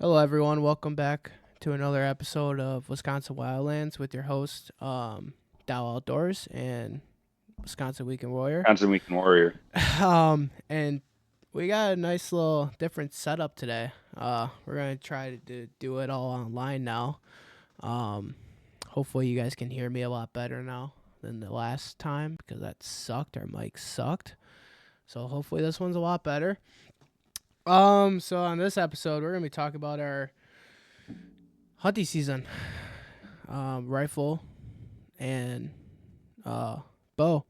Hello, everyone. Welcome back to another episode of Wisconsin Wildlands with your host, Dow Outdoors and Wisconsin Weekend Warrior. Wisconsin Weekend Warrior. And we got a nice little different setup today. We're gonna try to do it all online now. Um, Hopefully, you guys can hear me a lot better now than the last time because that sucked. Our mic sucked. So hopefully, this one's a lot better. So on this episode, we're gonna be talking about our hunting season, rifle and bow.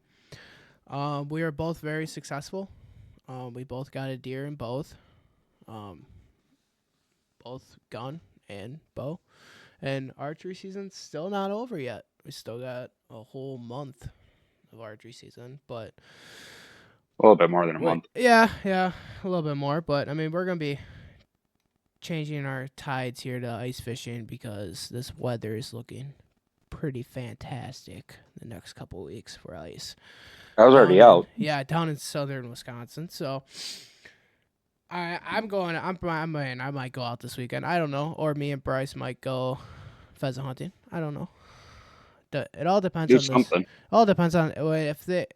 We are both very successful. We both got a deer in um, both gun and bow. And archery season's still not over yet. We still got a whole month of archery season, but A little bit more than a wait, month. yeah, a little bit more. But I mean, we're gonna be changing our tides here to ice fishing because this weather is looking pretty fantastic the next couple weeks for ice I was already out. down in southern Wisconsin. So I'm going. I might go out this weekend. I don't know, or me and Bryce might go pheasant hunting. I don't know. It all depends Do on this. something. All depends on if they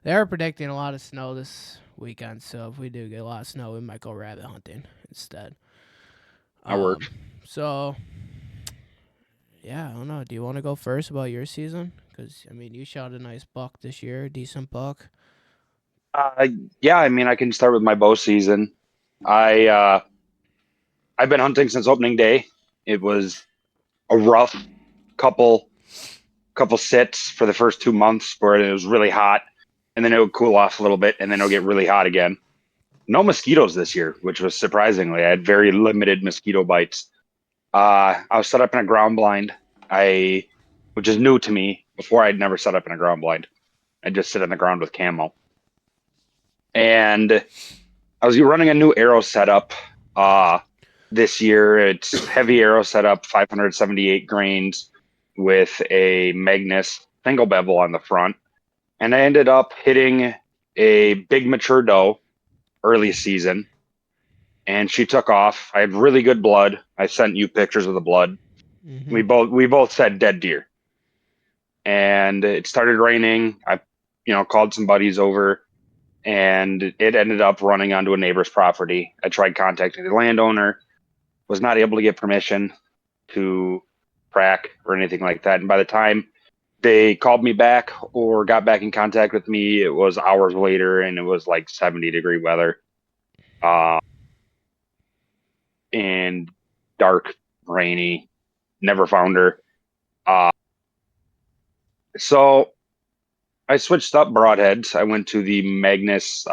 are predicting a lot of snow this weekend. So if we do get a lot of snow, we might go rabbit hunting instead. I Um, work. so yeah, I don't know. Do you want to go first about your season? Because I mean, you shot a nice buck this year, a decent buck. Uh, yeah, I mean, I can start with my bow season. I I've been hunting since opening day. It was a rough couple couple sits for the first 2 months where it was really hot, and then it would cool off a little bit, and then it'll get really hot again. No mosquitoes this year, which was surprisingly. I had very limited mosquito bites. I was set up in a ground blind. Which is new to me. Before I'd never set up in a ground blind. I just sit on the ground with camo. And I was running a new arrow setup this year. It's heavy arrow setup, 578 grains with a Magnus single bevel on the front. And I ended up hitting a big mature doe early season, and she took off. I had really good blood. I sent you pictures of the blood. Mm-hmm. We both said dead deer, and it started raining. I, called some buddies over, and it ended up running onto a neighbor's property. I tried contacting the landowner, was not able to get permission to track or anything like that. And by the time they called me back or got back in contact with me, it was hours later, and it was like 70-degree weather, uh, and dark, rainy. Never found her. Uh, so I switched up broadheads. I went to the Magnus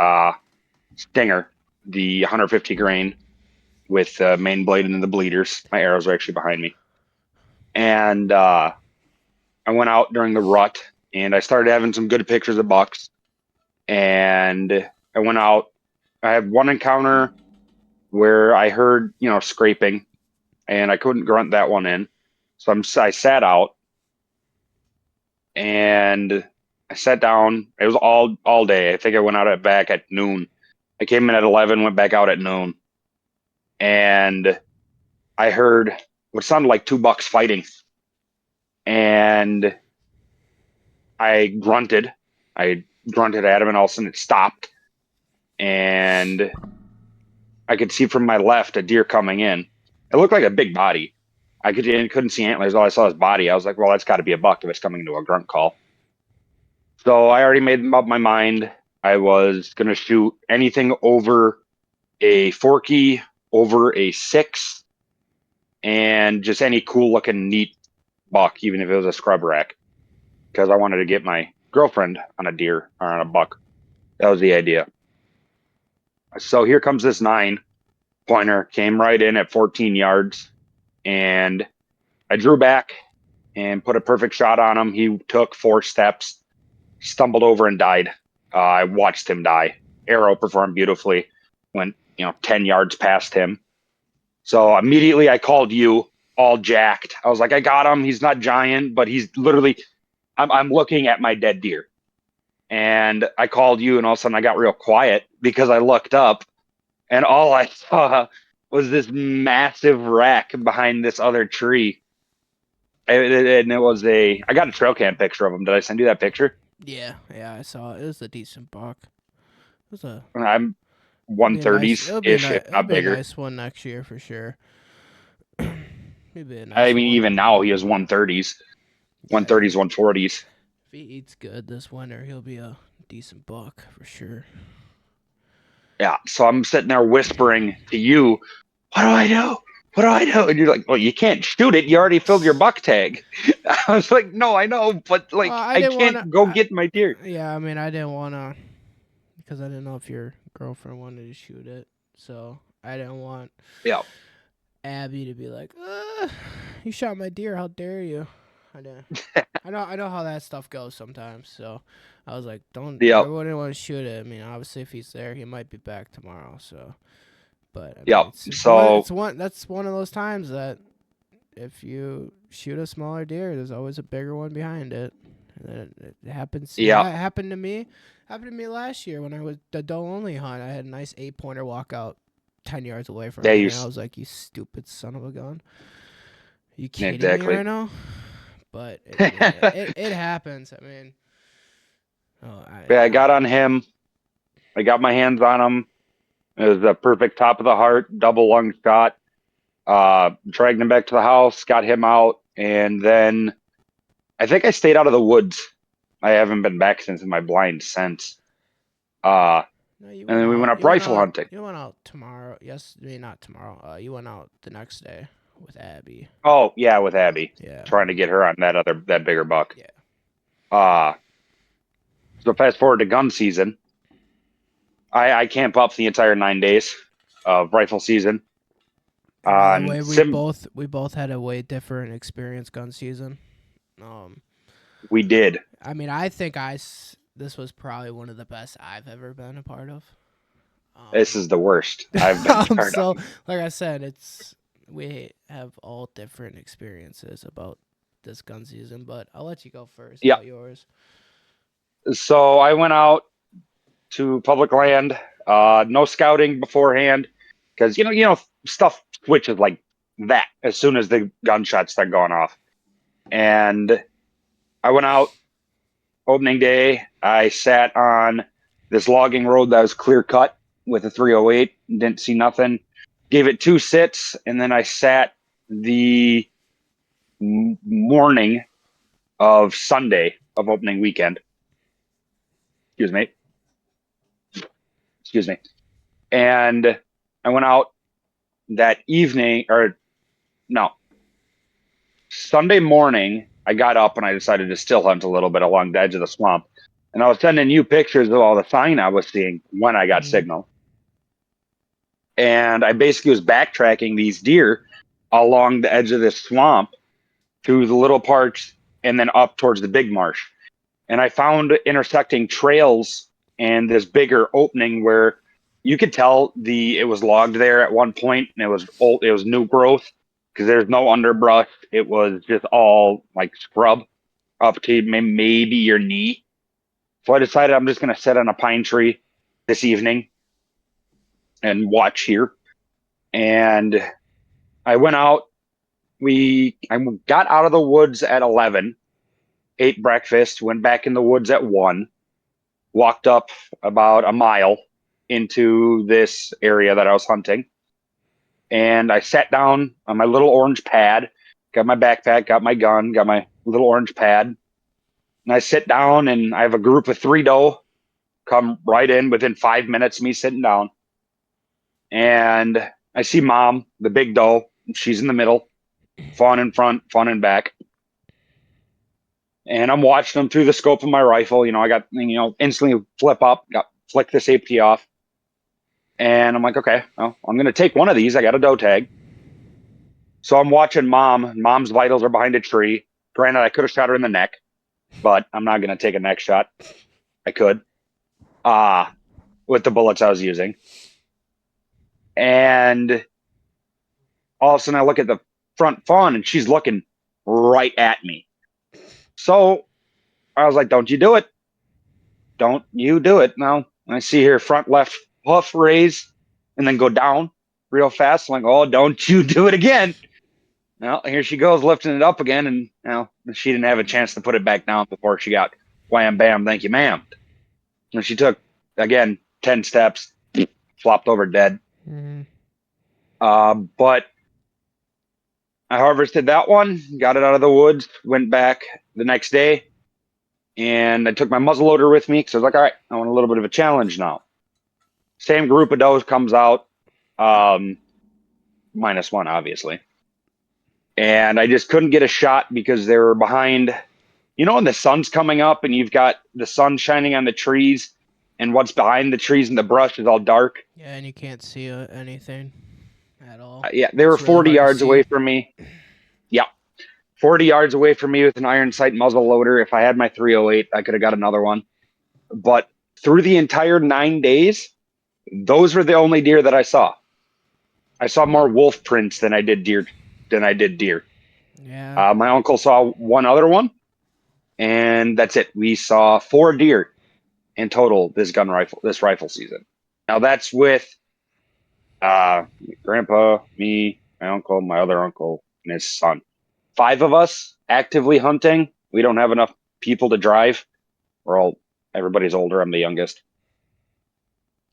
Stinger, the 150 grain with main blade and the bleeders. My arrows are actually behind me. And I went out during the rut, and I started having some good pictures of bucks. And I went out. I had one encounter where I heard, scraping, and I couldn't grunt that one in. So I sat out, and I sat down. It was all day. I think I went out back at noon. I came in at 11, went back out at noon, and I heard what sounded like two bucks fighting, and I grunted. I grunted at him, and all of a sudden it stopped, and I could see from my left a deer coming in. It looked like a big body. Couldn't see antlers. All I saw was body. I was like, well, that's got to be a buck if it's coming to a grunt call. So I already made up my mind. I was gonna shoot anything over a forky, over a six, and just any cool looking neat buck, even if it was a scrub rack, because I wanted to get my girlfriend on a deer or on a buck. That was the idea. So here comes this 9 pointer, came right in at 14 yards, and I drew back and put a perfect shot on him. He took 4 steps, stumbled over, and died. I watched him die. Arrow performed beautifully, went 10 yards past him. So immediately I called you, all jacked. I was like, I got him. He's not giant, but he's literally. I'm looking at my dead deer, and I called you, and all of a sudden I got real quiet because I looked up, and all I saw was this massive rack behind this other tree. And it was I got a trail cam picture of him. Did I send you that picture? Yeah, yeah, I saw it. It was a decent buck. It was a. I'm It'll be a nice. 130s It'll be a ish, nice. if It'll not be a bigger. nice one next year for sure. It'll be a I nice mean, one. even now he has 130s, Yeah, 130s, 140s. if he eats good this winter, he'll be a decent buck for sure. Yeah. So I'm sitting there whispering to you, what do I do? What do I do? And you're like, well, you can't shoot it. You already filled your buck tag. I was like, no, I know, but Well, like, I I didn't want can't to. go get my deer. Yeah, I mean, I didn't want to because I didn't know if your girlfriend wanted to shoot it. So I didn't want Yeah. Abby to be like, "You shot my deer! How dare you!" I didn't. I know how that stuff goes sometimes. So I was like, "Don't." I Yep. wouldn't want to shoot it. I mean, obviously, if he's there, he might be back tomorrow. So, but I mean, Yep. it's one. So It's one. That's one of those times that if you shoot a smaller deer, there's always a bigger one behind it. And it happens. yeah, Happened to me. Happened to me last year when I was the doe only hunt. I had a nice 8-pointer walk out 10 yards away from they me, and I use was like, "You stupid son of a gun! Are you kidding me right exactly. now?" But it happens. I mean, oh, Yeah, I got on him. I got my hands on him. It was a perfect top of the heart, double lung shot. Dragged him back to the house, got him out, and then I think I stayed out of the woods. I haven't been back since in my blind since. Uh, no, you and went then we went out. up rifle hunting. You went out tomorrow. Yes, I mean not tomorrow. You went out the next day with Abby. Oh yeah, with Abby, Yeah, trying to get her on that bigger buck. yeah. Uh, so fast forward to gun season. I camp up the entire 9 days of rifle season. And by the On way, sim, we both had a way different experience gun season. Um, we did. I mean, this was probably one of the best I've ever been a part of. This is the worst I've been part So of. like I said, we have all different experiences about this gun season, but I'll let you go first Yeah. about yours. So I went out to public land. No scouting beforehand because stuff switches like that as soon as the gunshots start going off. And I went out opening day. I sat on this logging road that was clear cut with a 308. Didn't see nothing. Gave it two sits, and then I sat the morning of Sunday of opening weekend. Excuse me. Excuse me. And I went out that evening, or no, Sunday morning. I got up and I decided to still hunt a little bit along the edge of the swamp. And I was sending you pictures of all the sign I was seeing when I got Mm. signal. And I basically was backtracking these deer along the edge of this swamp through the little parts and then up towards the big marsh. And I found intersecting trails and this bigger opening where you could tell it was logged there at one point and it was old, it was new growth because there's no underbrush. It was just all like scrub up to maybe your knee. So I decided I'm just going to sit on a pine tree this evening and watch here. And I went out. I got out of the woods at 11, ate breakfast, went back in the woods at 1, walked up about a mile into this area that I was hunting. And I sat down on my little orange pad, got my backpack, got my gun, got my little orange pad. And I sit down and I have a group of 3 doe come right in within 5 minutes of me sitting down. And I see mom, the big doe, she's in the middle, fawn in front, fawn in back. And I'm watching them through the scope of my rifle. I got, instantly flip up, flick the safety off. And I'm like, okay, well, I'm going to take one of these. I got a doe tag. So I'm watching mom. Mom's vitals are behind a tree. Granted, I could have shot her in the neck, but I'm not going to take a neck shot. I could, with the bullets I was using. And all of a sudden I look at the front fawn and she's looking right at me. So I was like, don't you do it. Don't you do it. No. I see her front left hoof raise and then go down. real fast. I'm like, oh, don't you do it again. Well, here she goes lifting it up again. And she didn't have a chance to put it back down before she got wham, bam, thank you, ma'am. And she took, again, 10 steps, flopped over dead. Mm-hmm. But I harvested that one, got it out of the woods, went back the next day, and I took my muzzleloader with me because I was like, all right, I want a little bit of a challenge now. Same group of does comes out, minus one, obviously. And I just couldn't get a shot because they were behind. You know, when the sun's coming up and you've got the sun shining on the trees, and what's behind the trees and the brush is all dark? Yeah, and you can't see anything at all. Yeah, they were It's really 40 hard to yards away see. from me. Yeah, 40 yards away from me with an iron sight muzzle loader. If I had my 308, I could have got another one. But through the entire 9 days, those were the only deer that I saw. I saw more wolf prints than I did deer. Yeah. My uncle saw one other one, and that's it. We saw 4 deer in total this rifle season. Now that's with grandpa, me, my uncle, my other uncle, and his son. 5 of us actively hunting. We don't have enough people to drive. Everybody's older. I'm the youngest.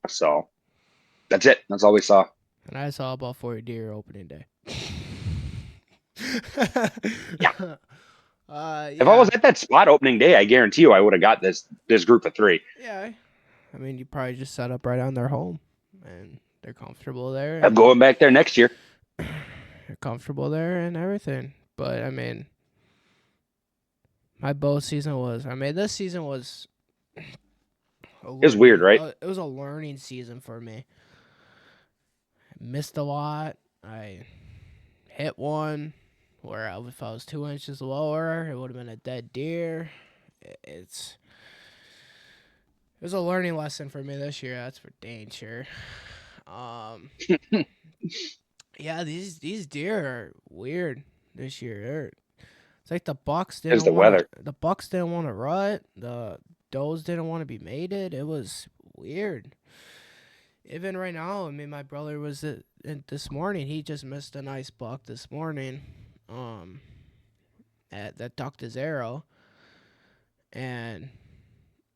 So that's it. That's all we saw. And I saw about 40 deer opening day. Yeah. If I Yeah. was at that spot opening day, I guarantee you I would have got this group of 3. Yeah. I mean, you probably just set up right on their home, and they're comfortable there, I'm and going back there next year. they're comfortable there and everything. But I mean, my bow season was. I mean, this season was. It was weird, right? It was a learning season for me. I missed a lot. I hit one where if I was 2 inches lower, it would have been a dead deer. It was a learning lesson for me this year. That's for dang sure. Yeah, these deer are weird this year. It's like the bucks It's the didn't want weather. to. The bucks didn't want to rut. The does didn't want to be mated. It was weird. Even right now, I mean, my brother was this morning. He just missed a nice buck this morning. That ducked his arrow, and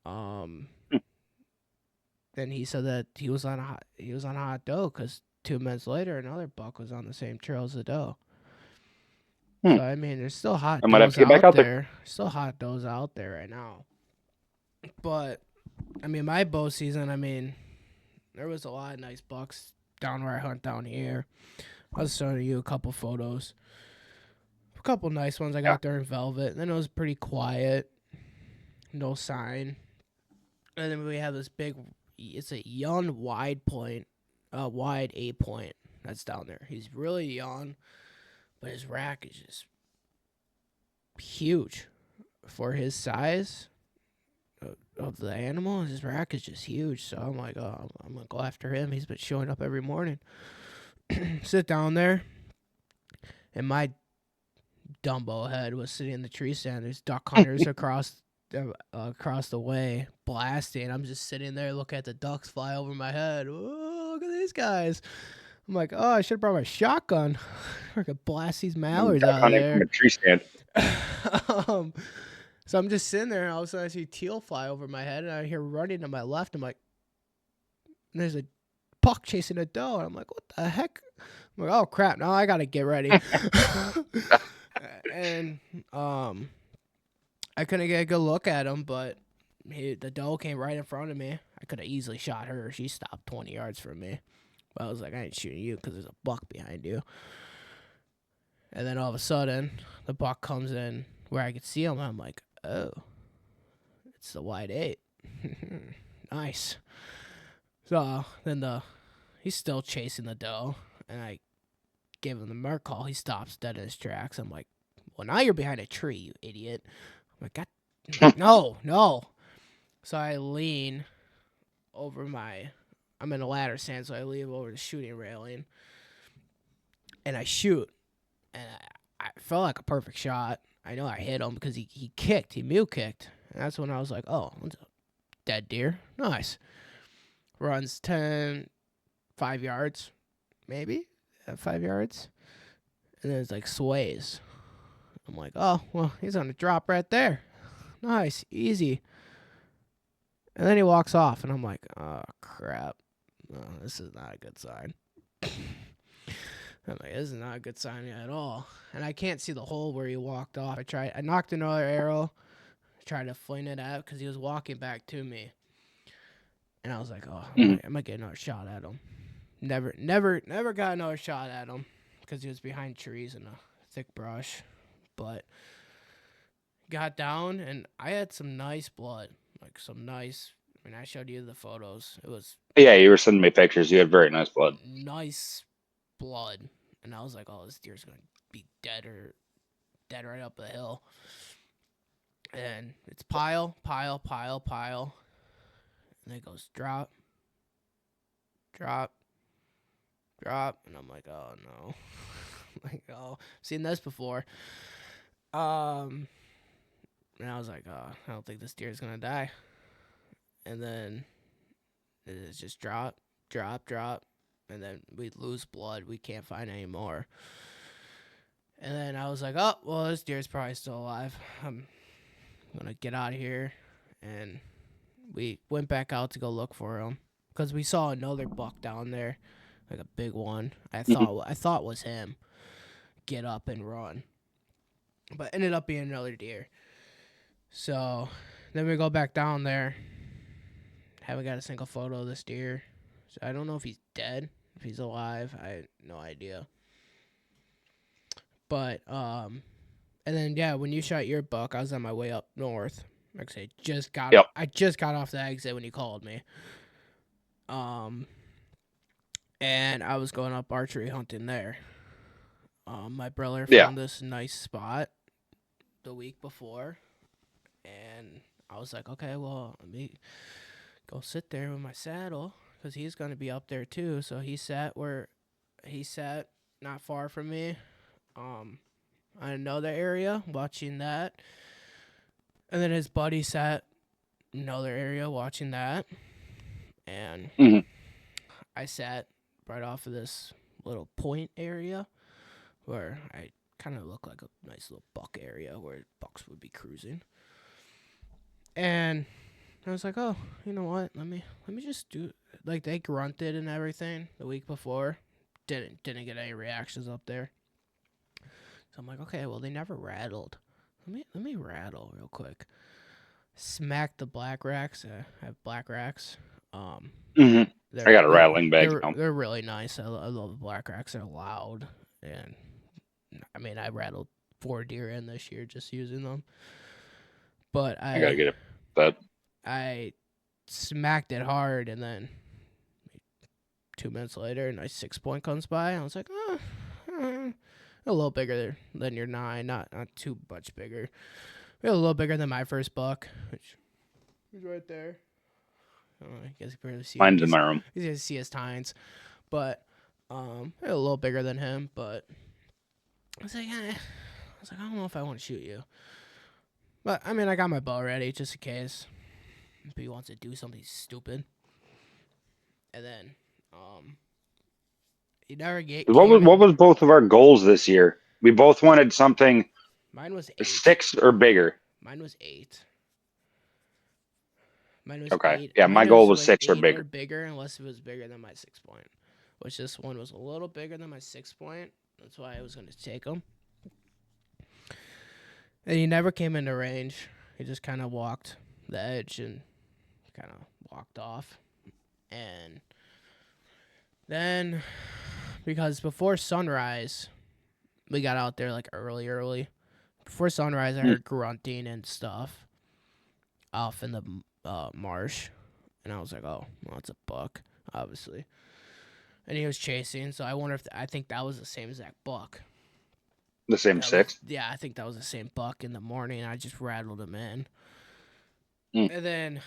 then he said that he was on a hot doe because 2 minutes later another buck was on the same trail as the doe. So I mean, there's still hot I might have does to get back out out there. there. Still hot does out there right now. But I mean, my bow season. I mean, there was a lot of nice bucks down where I hunt down here. I was showing you a couple photos. A couple nice ones I got there in velvet. And then it was pretty quiet. No sign. And then we have this big. It's a young wide 8 point that's down there. He's really young, but his rack is just huge for his size of the animal. His rack is just huge. So I'm like, oh, I'm gonna go after him. He's been showing up every morning. Sit down there, and my Dumbo head was sitting in the tree stand. There's duck hunters across the way blasting. I'm just sitting there looking at the ducks fly over my head. Oh, look at these guys. I'm like, oh, I should have brought my shotgun. I could blast these mallards Duck out of hunting there. from a tree stand. So I'm just sitting there, and all of a sudden I see teal fly over my head, and I hear running to my left. I'm like, and there's a buck chasing a doe, and I'm like, what the heck? I'm like, oh crap! Now I gotta get ready. And I couldn't get a good look at him, but the doe came right in front of me. I could have easily shot her. She stopped 20 yards from me. But I was like, I ain't shooting you because there's a buck behind you. And then all of a sudden, the buck comes in where I could see him. And I'm like, oh, it's the wide 8. Nice. So then he's still chasing the doe. And I gave him the mark call. He stops dead in his tracks. I'm like, well, now you're behind a tree, you idiot. I'm like, God. I'm like, no. So I lean over I'm in a ladder stand, so I lean over the shooting railing. And I shoot. And I felt like a perfect shot. I know I hit him because he kicked. He mule kicked. And that's when I was like, oh, that's a dead deer. Nice. Runs 5 yards. maybe at 5 yards, and then it's like sways. I'm like, oh well, he's gonna drop right there. Nice, easy. And then he walks off, and I'm like, oh crap, no, this is not a good sign. I'm like, this is not a good sign at all. And I can't see the hole where he walked off. I knocked another arrow, tried to fling it out because he was walking back to me. And I was like, oh, Mhm. I might get another shot at him. Never got another shot at him because he was behind trees and a thick brush. But got down, and I had some nice blood. Like, some nice. I mean, I showed you the photos. It was Yeah, you were sending me pictures. You had very nice blood. nice blood. And I was like, oh, this deer's going to be dead right up the hill. And it's pile. And then it goes drop. And I'm like, oh no. Like, oh, seen this before. And I was like, oh, I don't think this deer's going to die. And then it's just drop. And then we lose blood. We can't find any more. And then I was like, oh, well, this deer's probably still alive. I'm going to get out of here. And we went back out to go look for him because we saw another buck down there, like a big one. I Mhm. thought was him. Get up and run, but ended up being another deer. So then we go back down there. Haven't got a single photo of this deer. So I don't know if he's dead, if he's alive. I have no idea. But and then yeah, when you shot your buck, I was on my way up north. Like I said, Yep. I just got off the exit when you called me. Um, and I was going up archery hunting there. My brother Yeah. found this nice spot the week before, and I was like, okay, well, let me go sit there with my saddle because he's going to be up there too. So he sat not far from me, on another area watching that, and then his buddy sat in another area watching that, and Hmm. I sat right off of this little point area where I kind of look like a nice little buck area where bucks would be cruising. And I was like, oh, you know what? Let me just do it. Like, they grunted and everything the week before. Didn't get any reactions up there. So I'm like, okay, well, they never rattled. Let me rattle real quick. Smack the black racks. I have black racks. Um, Hmm. I got a rattling bag now. they're really nice. I love the black racks. They're loud, and I mean, I rattled 4 deer in this year just using them. But I gotta get it. But I smacked it hard, and then 2 minutes later, a nice 6 point comes by. And I was like, a little bigger than your 9, not too much bigger. A little bigger than my first buck, which is right there. I guess you can barely see him. mine's in my room. He's gonna see his tines, but a little bigger than him. But I was like, I don't know if I want to shoot you. But I mean, I got my bow ready just in case if he wants to do something stupid. And then he never came What in. was both of our goals this year? We both wanted something Mine was 8. 6 or bigger. Mine was 8. Mine was Okay. 8. Yeah, my Mine goal was was 6 or 8 or bigger. bigger, unless it was bigger than my 6 point. Which this one was a little bigger than my 6 point. That's why I was going to take him. And he never came into range. He just kind of walked the edge and kind of walked off. And then, because before sunrise, we got out there like early. Before sunrise, I Mm. heard grunting and stuff off in the marsh. And I was like, oh, well, it's a buck, obviously. And he was chasing, so I wonder if I think that was the same exact buck. The same 6. Yeah, I think that was the same buck in the morning. I just rattled him in. Mm. And then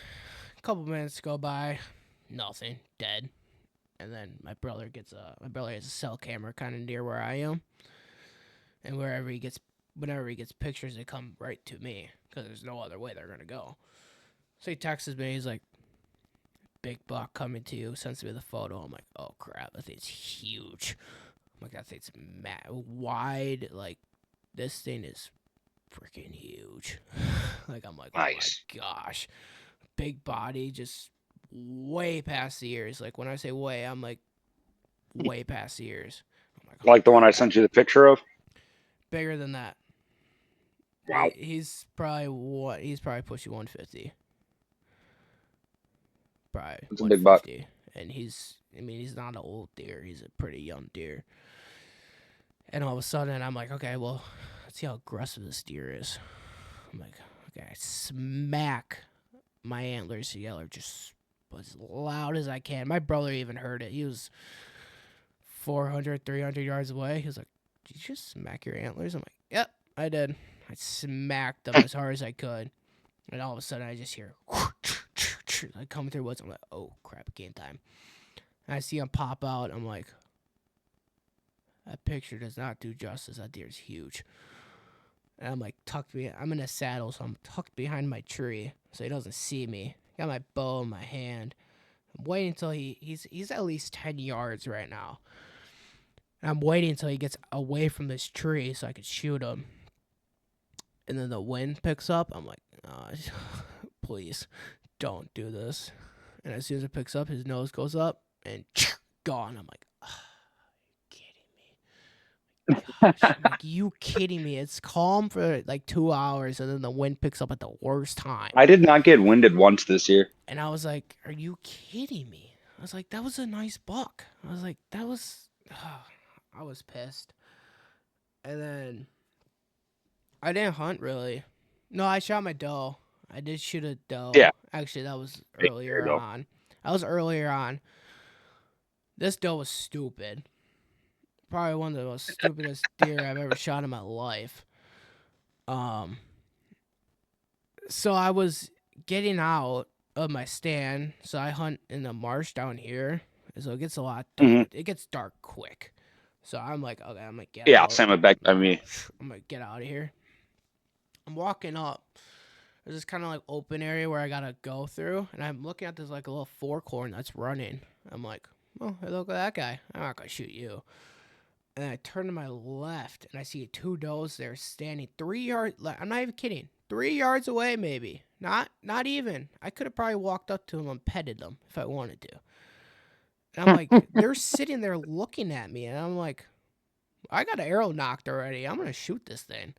a couple minutes go by, nothing, dead. And then my brother has a cell camera kind of near where I am. And whenever he gets pictures, they come right to me because there's no other way they're going to go. So he texts me, he's like, big buck coming to you, sends me the photo. I'm like, oh crap, that thing's huge. I'm like, that thing's wide. Like, this thing is freaking huge. Like, I'm like, oh my Nice. gosh. Big body, just way past the ears. Like, when I say way, I'm like, way past the ears. I'm like, oh Like the one I crap. sent you the picture of. Bigger than that. Wow, He's probably He's probably pushing 150. Probably that's a big buck. 150. And I mean, he's not an old deer. He's a pretty young deer. And all of a sudden, I'm like, okay, well, let's see how aggressive this deer is. I'm like, okay, I smack my antlers together just as loud as I can. My brother even heard it. He was 400, 300 yards away. He was like, did you just smack your antlers? I'm like, yep, I did. I smacked them as hard as I could. And all of a sudden, I just hear like coming through woods. I'm like, oh crap, game time. And I see him pop out. I'm like, that picture does not do justice. That deer's huge. And I'm like I'm in a saddle, so I'm tucked behind my tree, so he doesn't see me. Got my bow in my hand. I'm waiting until he's at least 10 yards right now. And I'm waiting until he gets away from this tree so I can shoot him. And then the wind picks up. I'm like, oh, please don't do this. And as soon as it picks up, his nose goes up and gone. I'm like, oh, kidding me? Gosh, I'm like, you kidding me? It's calm for like 2 hours, and then the wind picks up at the worst time. I did not get winded once this year. And I was like, are you kidding me? I was like, that was a nice buck. I was like, that was. I was pissed. And then I didn't hunt really. No, I shot my doe. I did shoot a doe. Yeah, Actually, that was there you earlier go. on. That was earlier on. This doe was stupid. Probably one of the most stupidest deer I've ever shot in my life. So I was getting out of my stand. So I hunt in the marsh down here. So it gets a lot dark. Hmm. It gets dark quick. So I'm like, okay, I'm gonna get Yeah, out. same with back by me. I'm gonna get out of here. I'm walking up. There's this kind of like open area where I gotta go through, and I'm looking at this like a little fork horn that's running. I'm like, oh, hey, look at that guy. I'm not gonna shoot you. And I turn to my left, and I see two does there standing 3 yards. I'm not even kidding. 3 yards away, maybe. Not even. I could have probably walked up to them and petted them if I wanted to. And I'm like, they're sitting there looking at me, and I'm like, I got an arrow knocked already. I'm gonna shoot this thing.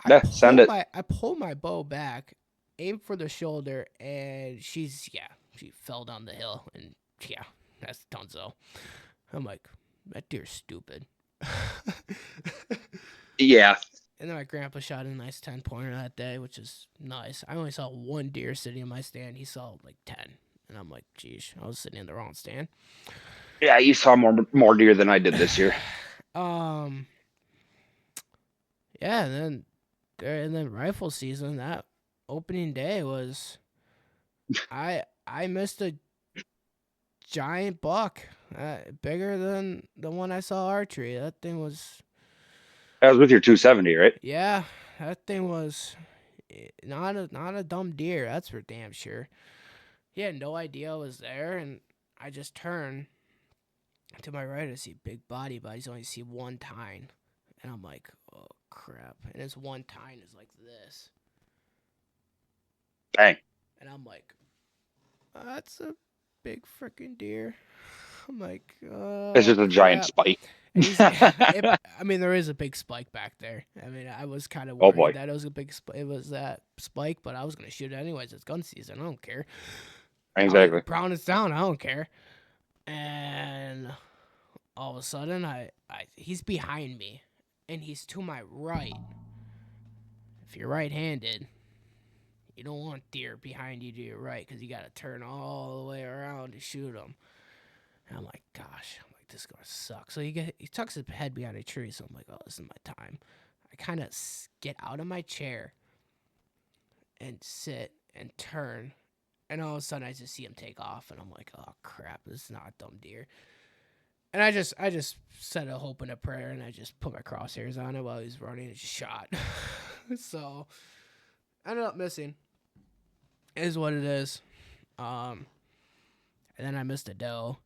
Yeah, send it. I pull my bow back, aim for the shoulder, and she fell down the hill, and yeah, that's Dunzo. I'm like, that deer's stupid. Yeah, And then my grandpa shot a nice 10-pointer that day, which is nice. I only saw one deer sitting in my stand. He saw like 10. And I'm like, geez, I was sitting in the wrong stand. yeah. You saw more deer than I did this year. Yeah, and then rifle season, that opening day was I missed a giant buck, bigger than the one I saw archery. That thing was, I was with your 270, right? yeah, that thing was not a dumb deer. That's for damn sure. He had no idea I was there, and I just turn to my right. I see big body, but I just only see one tine, and I'm like, oh crap! And his one tine is like this, Dang. and I'm like, that's a big freaking deer. I'm like, It's just a giant crap. spike. I mean, there is a big spike back there. I mean, I was kind of Oh worried boy. that it was it was that spike, but I was gonna shoot it anyways. It's gun season. I don't care. Exactly. Brown is down. I don't care. And all of a sudden, he's behind me, and he's to my right. If you're right-handed, you don't want deer behind you to your right because you got to turn all the way around to shoot them. And I'm like, gosh, this is gonna suck. So he tucks his head behind a tree. So I'm like, oh, this is my time. I kind of get out of my chair and sit and turn, and all of a sudden I just see him take off, and I'm like, oh crap, this is not a dumb deer. And I just said a hope and a prayer, and I just put my crosshairs on it while he was running and just shot. So I ended up missing. It is what it is. and then I missed a doe.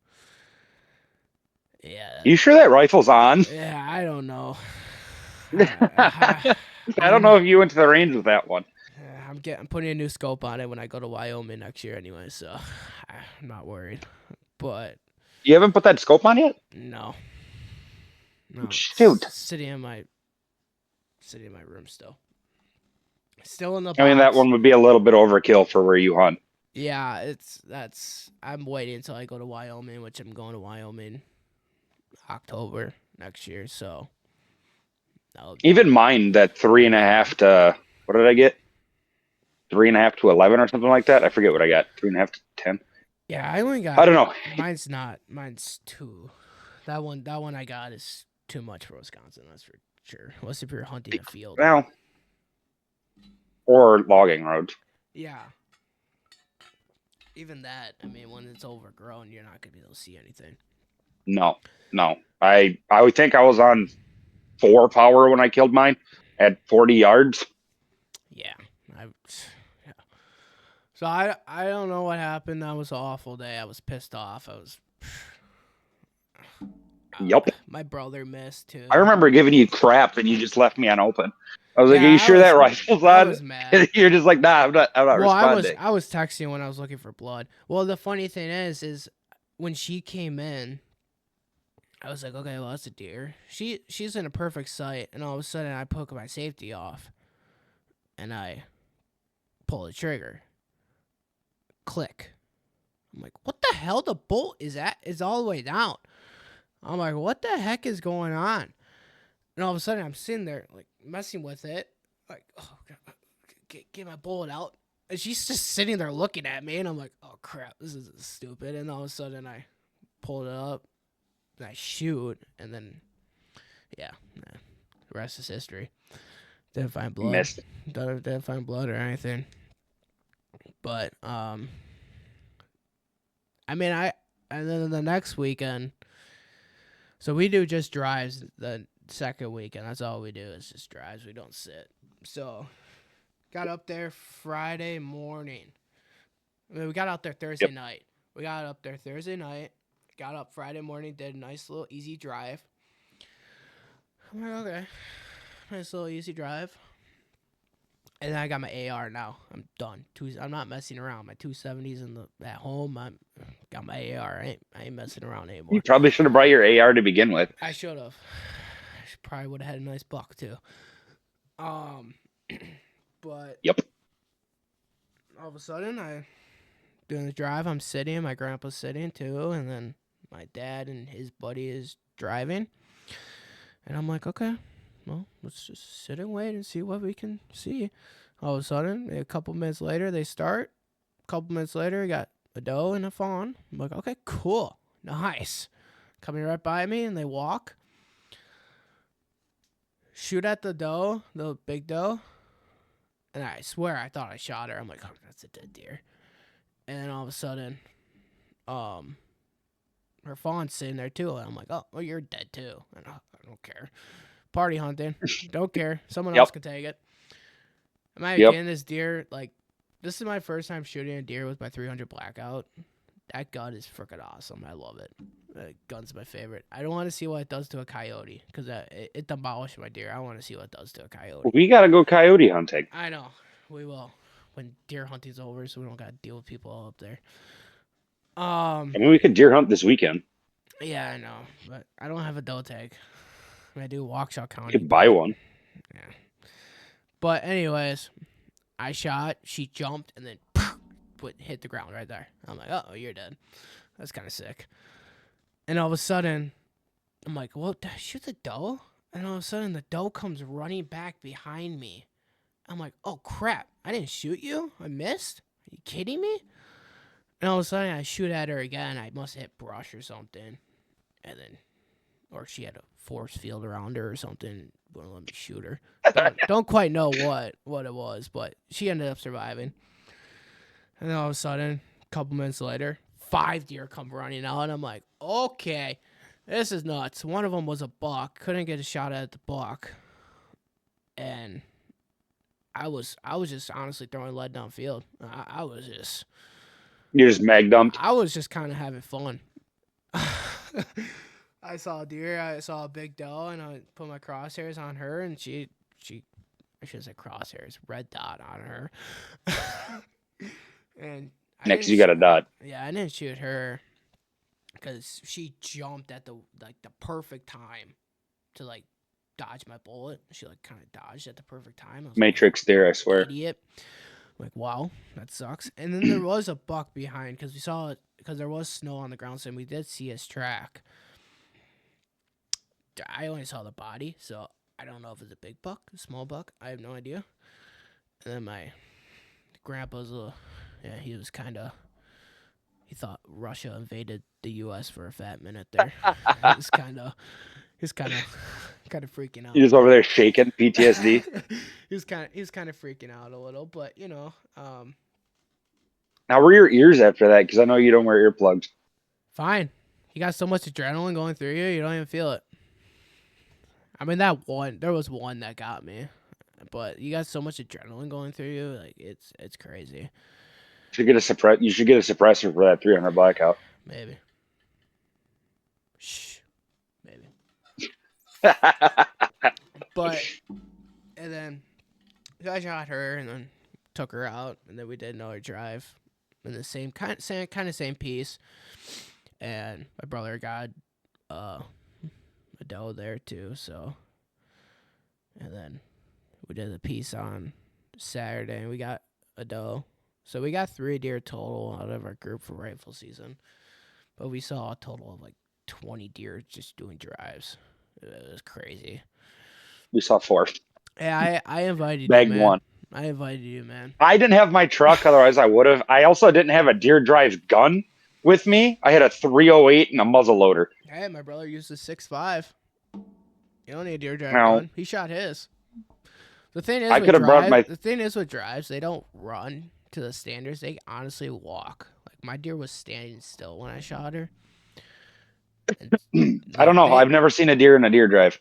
Yeah, You sure that rifle's on? yeah. I don't know. I don't I'm know if you went to the range with that one. I'm putting a new scope on it when I go to Wyoming next year anyway, so I'm not worried. But You haven't put that scope on yet? no, no, it's Shoot. sitting in my room still. Still in the I mean, that box. one would be a little bit overkill for where you hunt. Yeah, that's. I'm waiting until I go to Wyoming, which I'm going to Wyoming October next year. So that'll be. Even mine, that 3.5 to, what did I get? 3.5 to 11 or something like that. I forget what I got. 3.5 to 10. Yeah, I only I got. don't know. Mine's not. Mine's two. That one I got is too much for Wisconsin. That's for sure. Unless if you're hunting a field. Well, or logging roads. Yeah. Even that, I mean, when it's overgrown, you're not gonna be able to see anything. No, no. I would think I was on 4 power when I killed mine at 40 yards. Yeah, I. Yeah. So I don't know what happened. That was an awful day. I was pissed off. I was. Yep. My brother missed I too. remember giving you crap and you just left me on open. I was like, "Are you Yeah, sure that rifle's I on?" was mad. You're just like, "Nah, I'm not Well, responding." I was texting when I was looking for blood. Well, the funny thing is when she came in, I was like, okay, well that's a deer. She's in a perfect sight, and all of a sudden I poke my safety off, and I pull the trigger. Click. I'm like, what the hell? The bolt is all the way down. I'm like, what the heck is going on? And all of a sudden I'm sitting there like messing with it, like, oh god, get my bullet out. And she's just sitting there looking at me, and I'm like, oh crap, this is stupid. And all of a sudden I pull it up, and I shoot, and then yeah, the rest is history. Didn't find blood. Missed. Didn't find blood or anything. But I mean and then the next weekend, so we do just drives the second weekend. That's all we do is just drives. We don't sit. So got up there Friday morning. I mean, we got out there Thursday Yep. night. We got up there Thursday night. Got up Friday morning. Did a nice little easy drive. I'm like, okay, nice little easy drive. And then I got my AR now. I'm done. I'm not messing around. My 270s at home. I got my AR. I ain't messing around You anymore. probably should have brought your AR to begin with. I should have. Probably would have had a nice buck too. But Yep. all of a sudden I doing the drive. I'm sitting. My grandpa's sitting too, and then my dad and his buddy is driving. And I'm like, okay, well, let's just sit and wait and see what we can see. All of a sudden, a couple minutes later, they start. A couple minutes later, we got a doe and a fawn. I'm like, okay, cool, nice. Coming right by me, and they walk. Shoot at the doe, the big doe. And I swear I thought I shot her. I'm like, oh, that's a dead deer. And then all of a sudden, her fawn's sitting there too. And I'm like, oh, well, you're dead too. And I don't care. Party hunting. Don't care. Someone else Yep. can take it. Am I Yep. getting this deer? Like, this is my first time shooting a deer with my 300 blackout. That gun is freaking awesome. I love it. Gun's my favorite. I don't want to see what it does to a coyote because it demolished my deer. I want to see what it does to a coyote. We got to go coyote hunting. I know. We will when deer hunting's over, so we don't got to deal with people all up there. I mean, we could deer hunt this weekend. Yeah, I know, but I don't have a doe tag. I do Waukesha County. You could buy one. Yeah. But anyways, I shot. She jumped and then hit the ground right there. I'm like, oh, you're dead. That's kind of sick. And all of a sudden, I'm like, well, did I shoot the doe? And all of a sudden, the doe comes running back behind me. I'm like, oh, crap. I didn't shoot you? I missed? Are you kidding me? And all of a sudden, I shoot at her again. I must have hit brush or something. And then, or she had a force field around her or something. Wouldn't let me shoot her. Don't quite know what it was, but she ended up surviving. And then all of a sudden, a couple minutes later, 5 deer come running out. And I'm like, okay, this is nuts. One of them was a buck. Couldn't get a shot at the buck. And I was just honestly throwing lead downfield. I was just You just mag dumped. I was just kind of having fun. I saw a deer, I saw a big doe, and I put my crosshairs on her, and I should say crosshairs, red dot on her. And I Next, didn't, you got a dot. yeah, I didn't shoot her because she jumped at the perfect time to like dodge my bullet. She like kind of dodged at the perfect time. I was like, Matrix deer, I swear. idiot. I'm like, wow, that sucks. And then there was a buck behind because we saw it because there was snow on the ground, so we did see his track. I only saw the body, so I don't know if it's a big buck, a small buck. I have no idea. And then my grandpa's he was kind of, he thought Russia invaded the U.S. for a fat minute there. He's kind of freaking out. You just over there shaking PTSD. he was kind of freaking out a little, but How were your ears after that? Because I know you don't wear earplugs. fine. You got so much adrenaline going through you, you don't even feel it. I mean, there was one that got me, but you got so much adrenaline going through you, like it's crazy. You should get a suppressor for that 300 blackout. Maybe. Shh. Maybe. But and then I shot her and then took her out, and then we did another drive in the same same piece. And my brother got a doe there too, so. And then we did the piece on Saturday, and we got a doe. So we got 3 deer total out of our group for rifle season. But we saw a total of like 20 deer just doing drives. It was crazy. We saw 4. Yeah, I invited Bagged you, man. 1. I invited you, man. I didn't have my truck, otherwise I would have. I also didn't have a deer drive gun with me. I had a 308 and a muzzle loader. Hey, my brother used a 6.5. You don't need a deer drive Now, gun. He shot his. The thing is I could have brought my. with drives, they don't run to the standards. They honestly walk. Like my deer was standing still when I shot her. And, I don't know. I've never seen a deer in a deer drive.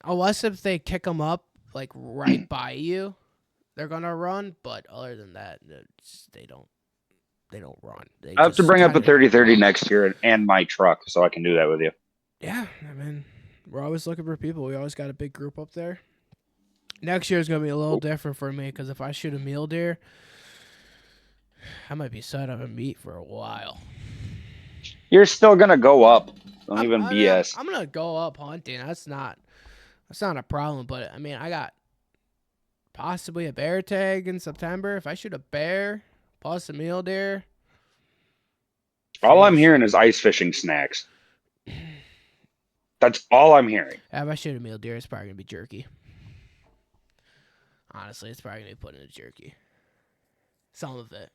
Unless if they kick them up like right by you, they're gonna run. But other than that, they don't. They don't run. I have to bring up a 30-30 next year and my truck so I can do that with you. Yeah, I mean, we're always looking for people. We always got a big group up there. Next year is gonna be a little different for me because if I shoot a mule deer, I might be set up and meat for a while. You're still gonna go up. Don't even BS. I'm gonna go up hunting. That's not a problem. But I mean, I got possibly a bear tag in September. If I shoot a bear plus a mule deer, All I'm hearing is ice fishing snacks. That's all I'm hearing. If I shoot a mule deer, it's probably gonna be jerky. Honestly, it's probably gonna be put in a jerky. Some of it.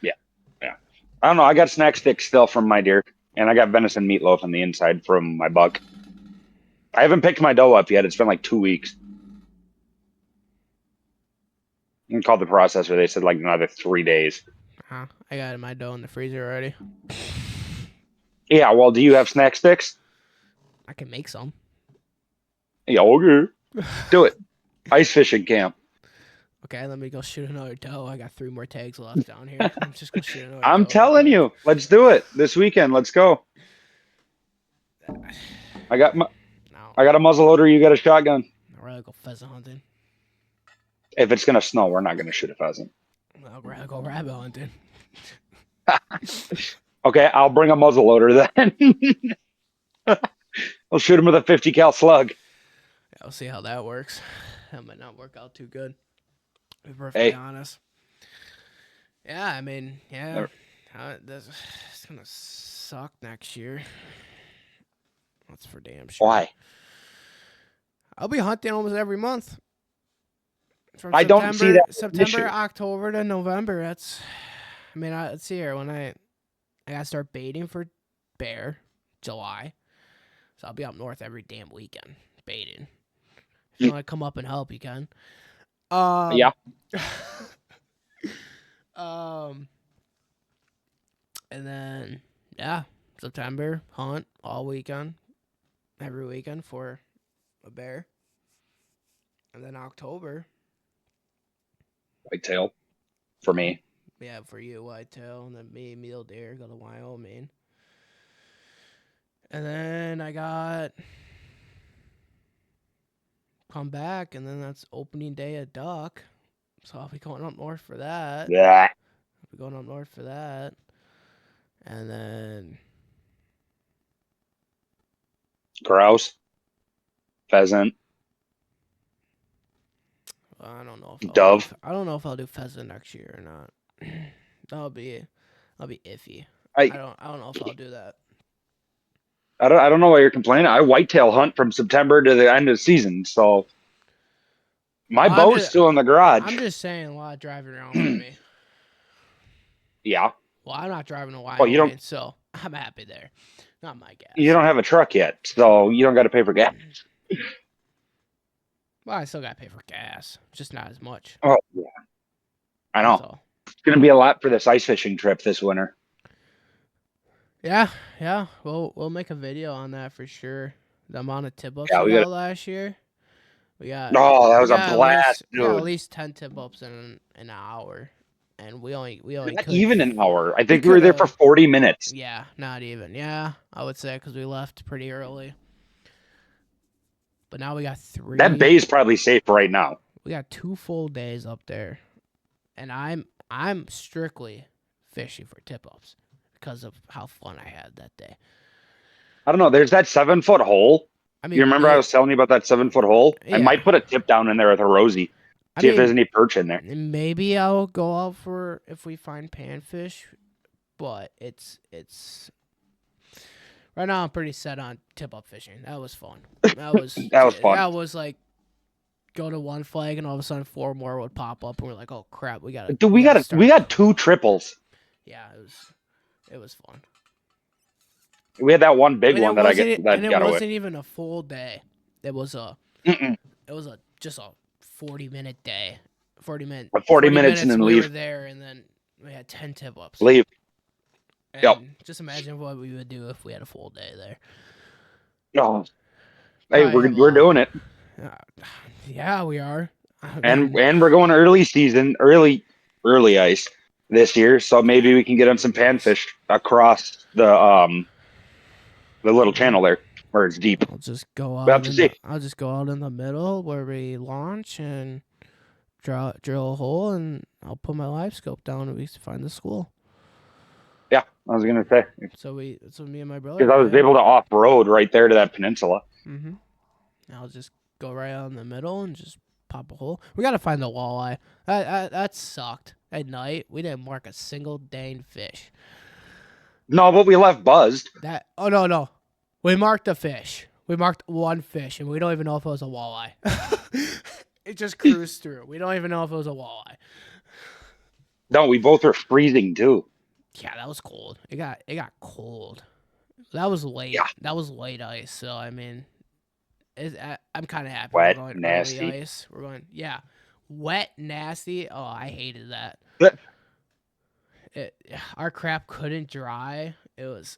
Yeah. I don't know. I got snack sticks still from my deer, and I got venison meatloaf on the inside from my buck. I haven't picked my doe up yet. It's been like 2 weeks. I called the processor. They said like another 3 days. I got my doe in the freezer already. Yeah. Well, do you have snack sticks? I can make some. Yeah. Okay. Do it. Ice fishing camp. Okay, let me go shoot another doe. I got 3 more tags left down here. I'm just gonna shoot another. I'm telling you, let's do it this weekend. Let's go. I got a muzzle loader. You got a shotgun. I'd rather go pheasant hunting. If it's gonna snow, we're not gonna shoot a pheasant. I'd rather go rabbit hunting. Okay, I'll bring a muzzle loader then. I'll shoot him with a 50 cal slug. Yeah, we'll see how that works. That might not work out too good. To be perfectly honest. Yeah, I mean, it's gonna suck next year. That's for damn sure. Why? I'll be hunting almost every month. I don't see that September, October to November. Let's see here. When I gotta start baiting for bear, July. So I'll be up north every damn weekend baiting. If you want to come up and help, you can. Yeah. And then September hunt all weekend, every weekend for a bear. And then October, whitetail. for me. Yeah, for you, whitetail, and then me, mule deer, go to Wyoming. And then I got come back, and then that's opening day of duck. So I'll be going up north for that. Yeah. I'll be going up north for that. And then Grouse, pheasant, I don't know if I'll do. dove. I don't know if I'll do pheasant next year or not. that'll be iffy. I I don't know if I'll do that. I don't know why you're complaining. I whitetail hunt from September to the end of the season, so my Well, bow's still in the garage. I'm just saying a lot of driving around for me. Yeah. Well, I'm not driving to Well, Wyoming, so I'm happy there. Not my you gas. don't have a truck yet, so you don't got to pay for gas. Well, I still got to pay for gas, just not as much. Oh yeah, I That's know. all. It's gonna be a lot for this ice fishing trip this winter. Yeah, yeah. We'll make a video on that for sure. The amount of tip ups Yeah, we we got. got last year. We got Oh, that was a blast, we got at dude. least 10 tip ups in an hour, and we only Not could even an hour. I we think we could were there for have 40 minutes. yeah, not even. Yeah, I would say because we left pretty early. But now we got That three. bay is probably safe right now. We got 2 full days up there, and I'm strictly fishing for tip ups because of how fun I had that day. I don't know. There's that 7 foot hole. I You mean, remember I was telling you about that 7 foot hole? I yeah. might put a tip down in there with a rosy. I See if there's mean, any perch in there. maybe I'll go out for if we find panfish, but it's right now I'm pretty set on tip up fishing. That was fun. That was fun. That was like go to one flag and all of a sudden 4 more would pop up and we're like, oh crap, Dude, we gotta we start. got 2 triples. Yeah, it was fun. We had that one big And one it that got away. wasn't even a full day. It was Mm-mm. just a 40-minute day. 40 minute 40 minutes and then we leave. were there and then we had 10 tip ups. Leave. And Yep. just imagine what we would do if we had a full day there. Oh. Hey, Probably we're doing it. Yeah, we are. And we're going early season, early ice this year, so maybe we can get on some panfish across the little channel there where it's deep. I'll just go We'll have out to see. I'll just go out in the middle where we launch and drill a hole, and I'll put my live scope down and we find the school. Yeah, I was gonna say So me and my brother. because I was able to off road right there to that peninsula. Mm-hmm. I'll just go right out in the middle and just pop a hole. We gotta find the walleye. That sucked. At night, we didn't mark a single dang fish. No, but we left buzzed. Oh no, we marked a fish. We marked one fish, and we don't even know if it was a walleye. It just cruised through. We don't even know if it was a walleye. No, we both were freezing too. Yeah, that was cold. It got cold. That was late. Yeah. That was late ice. So I mean, I'm kind of happy Wet, we're going nasty. early ice. We're going wet, nasty. Oh, I hated that. Our crap couldn't dry. It was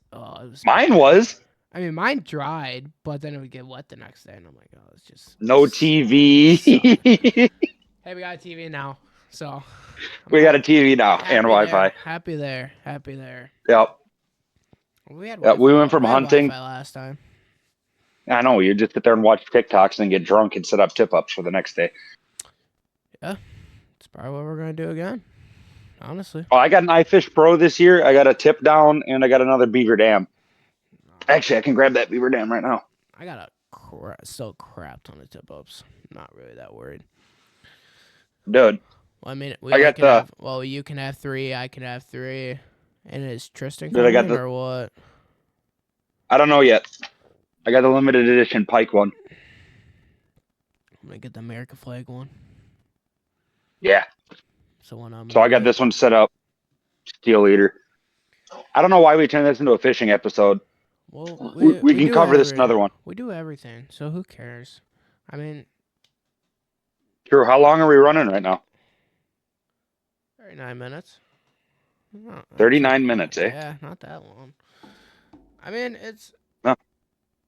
Mine was. I mean, mine dried, but then it would get wet the next day, and I'm like, oh, it's just No TV. Hey, we got a TV now, so we got a TV now and Wi-Fi. Happy there. Yep. We had Yep. We went from hunting. Wi-Fi last time. I know, you just sit there and watch TikToks and then get drunk and set up tip ups for the next day. Yeah, it's probably what we're gonna do again. Honestly. Oh, I got an iFish Pro this year. I got a tip down and I got another beaver dam. Actually, I can grab that beaver dam right now. I got a crap ton of tip ups. Not really that worried. Dude. Well, I mean, you can have 3, I can have 3. And is Tristan coming or what? I don't know yet. I got the limited edition Pike one. I'm gonna get the American flag one. Yeah. So I got this one set up. Steel eater. I don't know why we turned this into a fishing episode. Well, we can cover this another one. We do everything, so who cares? I mean, True. How long are we running right now? 39 minutes. 39 minutes, eh? Yeah, not that long. I mean, No.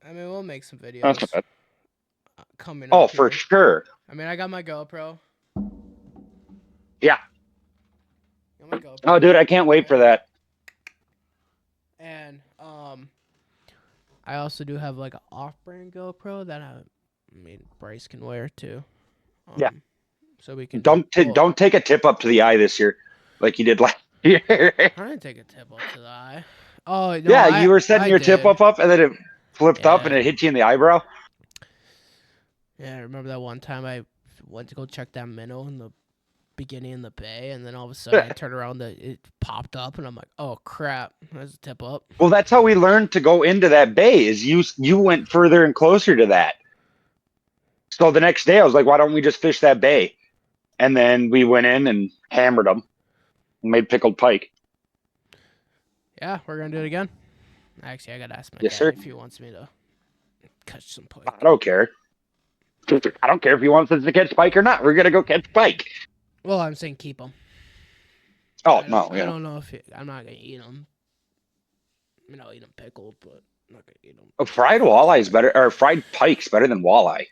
I mean, we'll make some videos. That's not bad. Coming Oh, up for here. sure. I mean, I got my GoPro. Yeah. on my GoPro. Oh, dude, I can't wait Right for here. that. And I also do have like an off-brand GoPro that Bryce can wear too. Yeah. Um, so we can. Well, Don't take a tip up to the eye this year, like you did last year. I didn't take a tip up to the eye. Oh no, Yeah, I you were setting I your tip did. up, and then it flipped up and Yeah, it hit you in the eyebrow. yeah. I remember that one time I went to go check that minnow in the beginning in the bay, and then all of a sudden I turned around, it popped up, and I'm like, oh crap, there's a tip up. Well, that's how we learned to go into that bay. Is you went further and closer to that. So the next day I was like, why don't we just fish that bay? And then we went in and hammered them and made pickled pike. Yeah, we're gonna do it again. Actually, I gotta ask my Yes, dad sir. if he wants me to catch some I pike. don't care. I don't care if he wants us to catch pike or not. We're gonna go catch pike. Well, I'm saying keep them. Oh no, I don't know if I'm not gonna eat them. I mean, I'll eat them pickled, but I'm not gonna eat them fried walleye is better, or fried pike's better than walleye.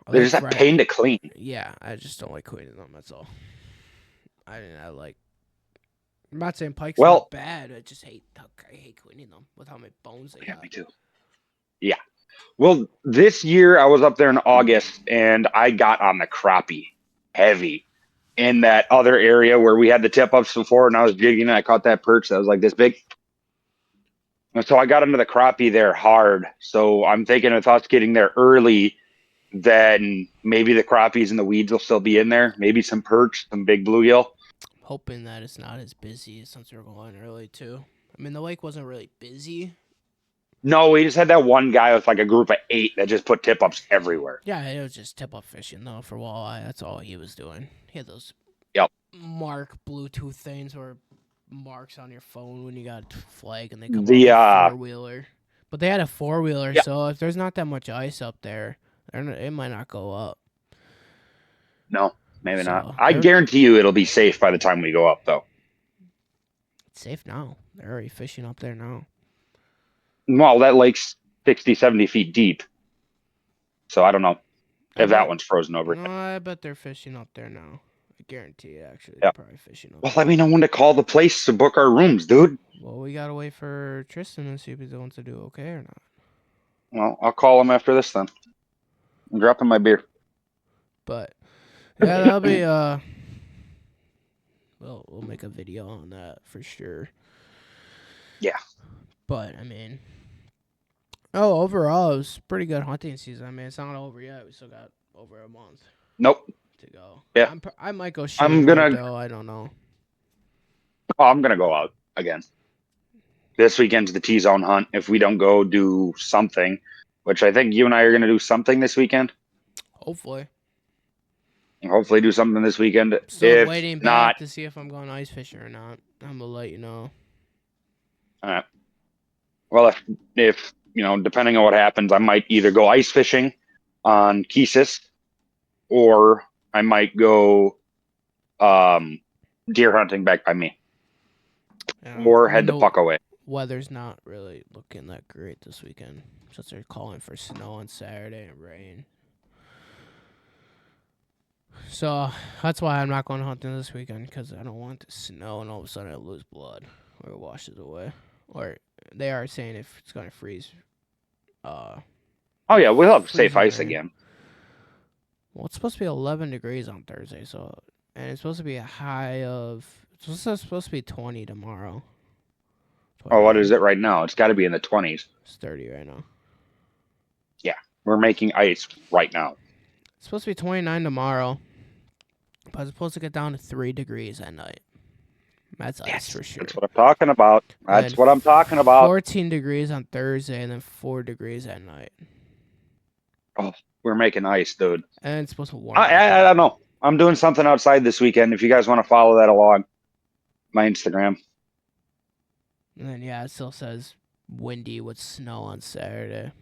I They're like just a fried. pain to clean. Yeah, I just don't like cleaning them. That's all. I like. I'm not saying pike's Well, not bad. I hate cleaning them with how many bones they yeah, got. me too. Yeah. Well, this year I was up there in August and I got on the crappie heavy in that other area where we had the tip ups before, and I was jigging and I caught that perch that was like this big. And so I got into the crappie there hard. So I'm thinking of us getting there early, then maybe the crappies and the weeds will still be in there. Maybe some perch, some big bluegill. I'm hoping that it's not as busy since we're going early too. I mean, the lake wasn't really busy. No, we just had that one guy with like a group of 8 that just put tip ups everywhere. Yeah, it was just tip up fishing though for walleye. That's all he was doing. He had those Yep. mark Bluetooth things or marks on your phone when you got a flag and they come off The the 4-wheeler. But they had a 4-wheeler, yeah, so if there's not that much ice up there, it might not go up. no, maybe not. So I guarantee you it'll be safe by the time we go up though. it's safe now. They're already fishing up there now. Well, that lake's 60, 70 feet deep. So I don't know I if that bet. one's frozen over No, yet. I bet they're fishing up there now. I guarantee it. Actually, they're Yeah. probably fishing up Well, let there. me know when to call the place to book our rooms, dude. Well, we gotta wait for Tristan and see if he wants to do okay or not. Well, I'll call him after this then. I'm dropping my beer. But yeah, that'll be we'll make a video on that for sure. Yeah. But I mean, overall it was pretty good hunting season. I mean, it's not over yet. We still got over a month Nope. to go. Yeah. I might go I'm shooting wood gonna though. I don't know. I'm gonna go out again. This weekend's the T zone hunt. If we don't go do something, which I think you and I are gonna do something this weekend. Hopefully, And hopefully do something this weekend. still If waiting not, back to see if I'm going ice fishing or not. I'm gonna let you know. uh, well, if depending on what happens, I might either go ice fishing on Kesis, or I might go deer hunting back by me, or I mean, head to the Puckaway. weather's not really looking that great this weekend since they're calling for snow on Saturday and rain. So that's why I'm not going hunting this weekend because I don't want it to snow and all of a sudden I lose blood or it washes away. Or they are saying if it's going to freeze. Oh yeah, we'll have safe Freezing ice rain. again. Well, it's supposed to be 11 degrees on Thursday, and it's supposed to be a high of. It's supposed to be 20 tomorrow. Oh, what 29. is it right now? It's got to be in the 20s. It's 30 right now. Yeah, we're making ice right now. It's supposed to be 29 tomorrow, but it's supposed to get down to 3 degrees at night. That's ice for sure. That's what I'm talking about. And That's then what I'm talking about. 14 degrees on Thursday, and then 4 degrees at night. Oh, we're making ice, dude. And it's supposed to warm back I up. don't know. I'm doing something outside this weekend. If you guys want to follow that along, my Instagram. And then, yeah, it still says windy with snow on Saturday.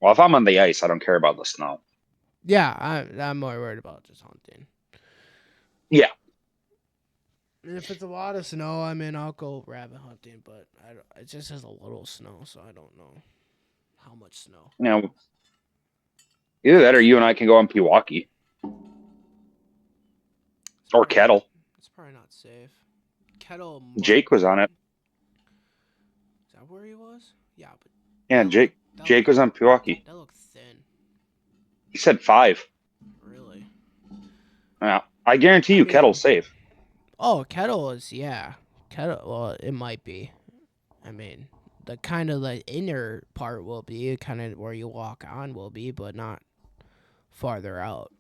Well, if I'm on the ice, I don't care about the snow. Yeah, I'm more worried about just hunting. Yeah. And if it's a lot of snow, I mean, I'll go rabbit hunting, but it just has a little snow, so I don't know how much snow. Either that or you and I can go on Pewaukee or Kettle. It's probably probably not safe. Kettle Jake might was on be. it. Is that where he was? Yeah, but Yeah, that Jake looked was on Pewaukee. that looked thin. He said 5. Really. Yeah, I guarantee I you, mean, Kettle's safe. oh, kettle is yeah. Kettle. Well, it might be. I mean, the kind of the inner part will be kind of where you walk on will be, but not farther out.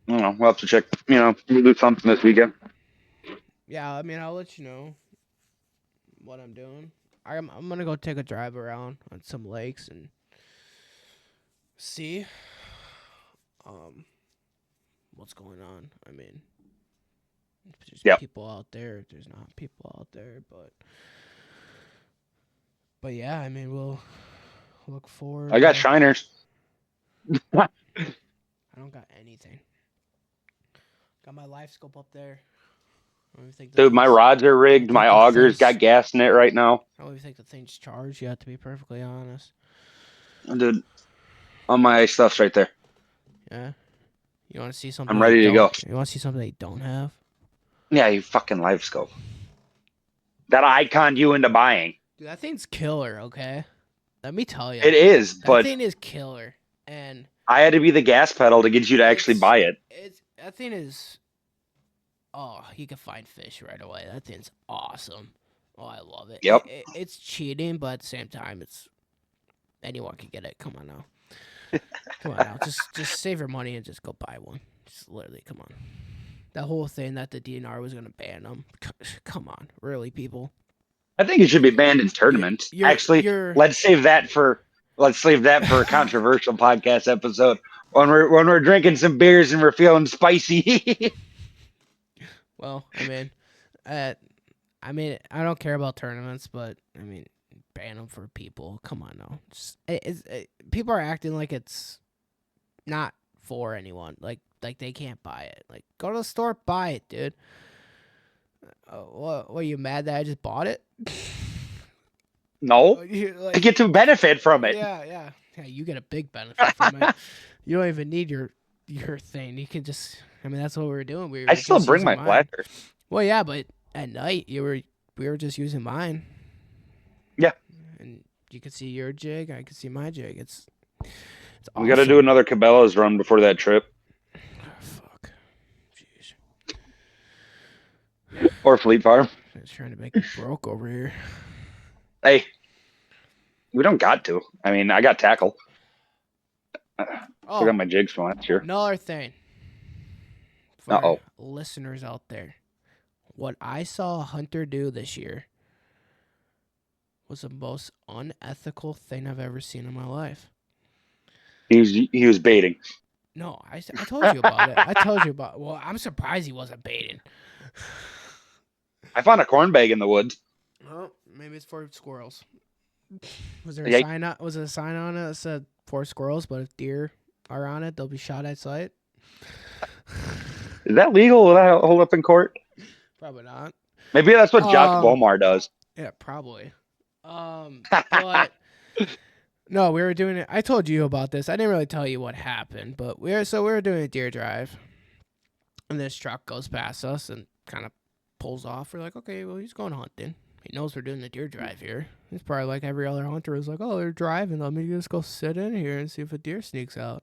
I don't know. We'll have to check. We'll do something this weekend. Yeah, I mean, I'll let you know what I'm doing. I'm gonna go take a drive around on some lakes and see um what's going on. I mean, if there's Yep. people out there, if there's not people out there, but yeah, I mean, we'll look forward I got to. shiners. I don't got anything. Got my life scope up there. I don't even think the Dude, my thing's. rods are I don't even rigged. think My the augers thing's. got gas in it right now. I don't even think the thing's charged yet. To be perfectly honest. Dude, all my stuff's right there. Yeah. You want to see something I'm they ready to don't? go. You want to see something they don't have? Yeah, you fucking live scope. That I conned you into buying. Dude, that thing's killer. Okay. Let me tell you, It is, that but thing is killer, and I had to be the gas pedal to get you to actually it's buy it. it's that thing is. Oh, you can find fish right away. That thing's awesome. Oh, I love it. Yep. It's cheating, but at the same time, it's anyone can get it. Come on now. Come on now. Just save your money and just go buy one. Just literally, come on. That whole thing that the DNR was gonna ban them. Come on, really, people. I think it should be banned in tournaments. Actually, You're let's save that for a controversial podcast episode when we're drinking some beers and we're feeling spicy. well. Uh, I mean, I don't care about tournaments, but I mean, ban them for people. Come on now. People are acting like it's not for anyone. Like they can't buy it. Like go to the store, buy it, dude. What? Are you mad that I just bought it? No, to Like get to benefit from it. yeah. You get a big benefit from it. You don't even need your thing. You can just. I mean, that's what we were doing. We I were still just bring using my mine. flasher. Well, yeah, but at night we were just using mine, Yeah, and you could see your jig. I could see my jig. It's we got to do awesome. another Cabela's run before that trip, Oh, fuck. Jeez. or Fleet Farm. It's trying to make me broke over here. Hey, we don't got to. I mean, I got tackle. Still Oh, got my jigs from last year. another thing Uh for oh. listeners out there. What I saw a hunter do this year was the most unethical thing I've ever seen in my life. He was baiting. No, I told you about it. I told you about. Well, I'm surprised he wasn't baiting. I found a corn bag in the woods. Well, maybe it's for squirrels. Was there a Yeah, sign? Was there a sign on it that said for squirrels? But if deer are on it, they'll be shot at sight. is that legal? Will that hold up in court? Probably not. Maybe that's what Jock Um, Bomar does. yeah, probably. But no, we were doing it. I told you about this. I didn't really tell you what happened, but we were doing a deer drive, and this truck goes past us and kind of pulls off. We're like, okay, well, he's going hunting. He knows we're doing the deer drive here. He's probably like every other hunter is like, oh, they're driving. Let me just go sit in here and see if a deer sneaks out.